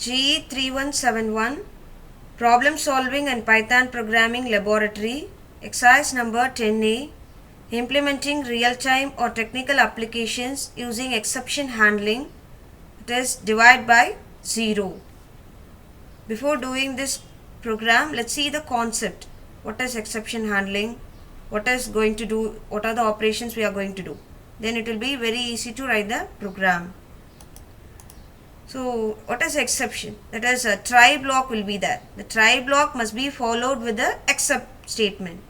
GE3171 Problem Solving and Python Programming Laboratory, Exercise number 10A, Implementing Real-Time or Technical Applications Using Exception Handling, that is divide by 0. Before doing this program, let's see the concept. What is exception handling? What is going to do? What are the operations we are going to do? Then it will be very easy to write the program. So what is exception? That is a try block will be there. The try block must be followed with the except statement,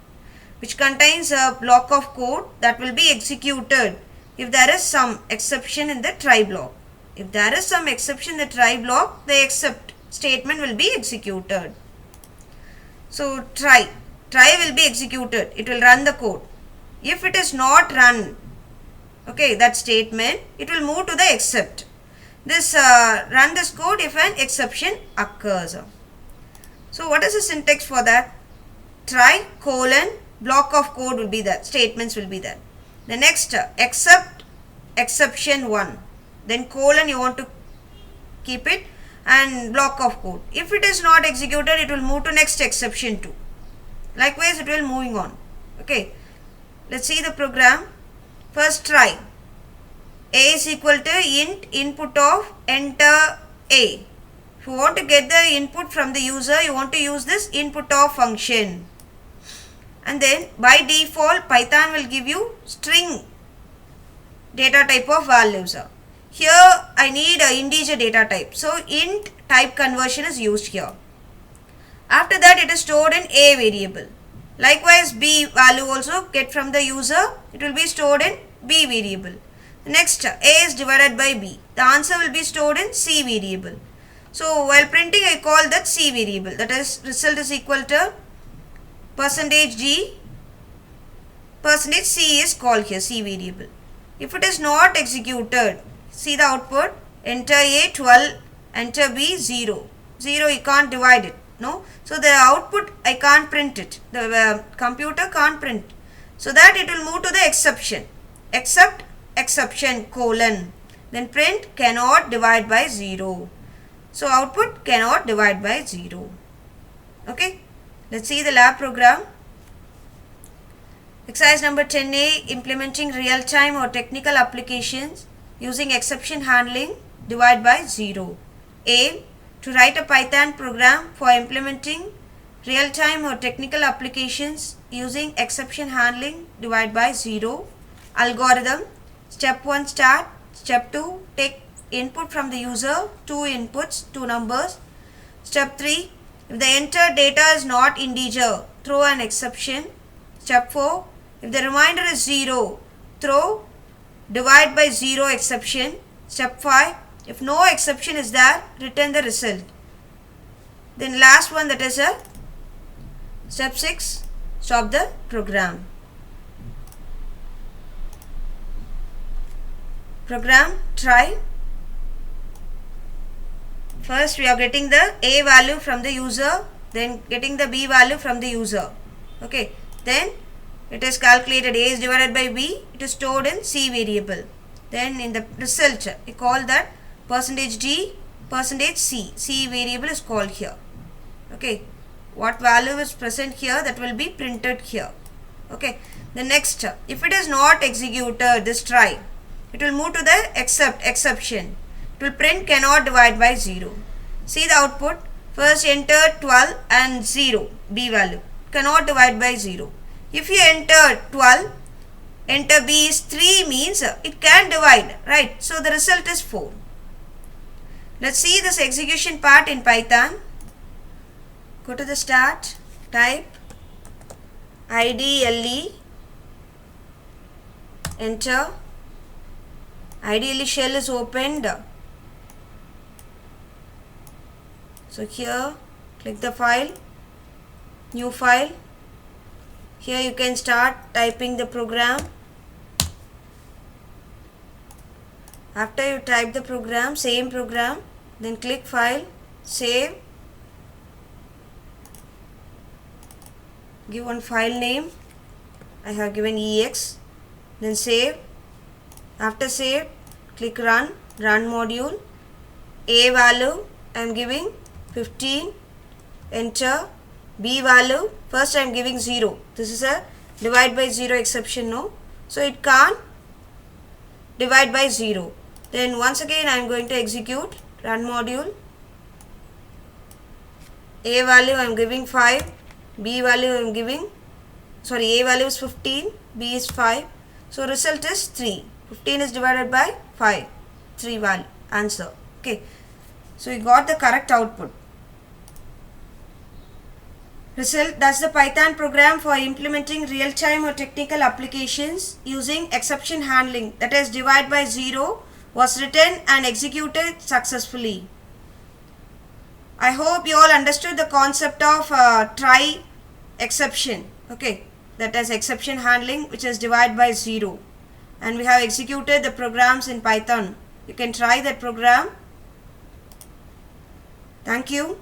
which contains a block of code that will be executed if there is some exception in the try block. If there is some exception in the try block, the except statement will be executed. So try will be executed. It will run the code. If it is not run, okay, that statement, it will move to the except. This run this code if an exception occurs. So what is the syntax for that? Try colon block of code will be there, statements will be there. The next except exception 1, then colon you want to keep it and block of code. If it is not executed, it will move to next exception 2. Likewise it will moving on. Okay, let's see the program. First try. A is equal to int input of enter A. If you want to get the input from the user, you want to use this input of function. And then by default Python will give you string data type of values. Here I need a integer data type. So int type conversion is used here. After that it is stored in A variable. Likewise B value also get from the user. It will be stored in B variable. Next, A is divided by B. The answer will be stored in C variable. So while printing, I call that C variable. That is, result is equal to %d, %c is called here, C variable. If it is not executed, see the output. Enter A 12, enter B 0. 0 you can't divide it. No. So the output I can't print it. The computer can't print. So that it will move to the exception. Except exception colon, then print cannot divide by 0. So output cannot divide by 0. Okay, let's see the lab program. Exercise number 10A, implementing real-time or technical applications using exception handling, divide by 0. A, to write a Python program for implementing real-time or technical applications using exception handling, divide by 0. Algorithm. Step 1 start, step 2 take input from the user, 2 inputs, 2 numbers. Step 3, if the entered data is not integer, throw an exception. Step 4, if the remainder is 0, throw divide by 0 exception. Step 5, if no exception is there, return the result. Then last one, that is a step 6, stop the program. Program try. First we are getting the A value from the user, then getting the B value from the user. Okay, then it is calculated. A is divided by B, it is stored in C variable. Then in the result we call that %d, %c. C variable is called here. Okay, what value is present here, that will be printed here. Okay, the next, if it is not executed, this try, it will move to the exception. It will print cannot divide by 0. See the output. First enter 12 and 0, B value. Cannot divide by 0. If you enter 12, enter B is 3 means it can divide, right? So the result is 4. Let's see this execution part in Python. Go to the start, type IDLE, enter. Ideally shell is opened. So here click the file, new file. Here you can start typing the program. After you type the program, same program, then click file, save, give one file name. I have given EX, then save. After save, click run module. A value I am giving 15, enter. B value, first I am giving 0. This is a divide by 0 exception, no? So it can't divide by 0. Then once again I am going to execute run module. A value I am giving 5, B value I am giving, sorry, A value is 15, B is 5. So result is 3. 15 is divided by 5. 3 value, answer. Okay. So you got the correct output. Result, that's the Python program for implementing real-time or technical applications using exception handling, that is divide by 0, was written and executed successfully. I hope you all understood the concept of try exception. Okay, that is exception handling, which is divide by 0, and we have executed the programs in Python. You can try that program. Thank you.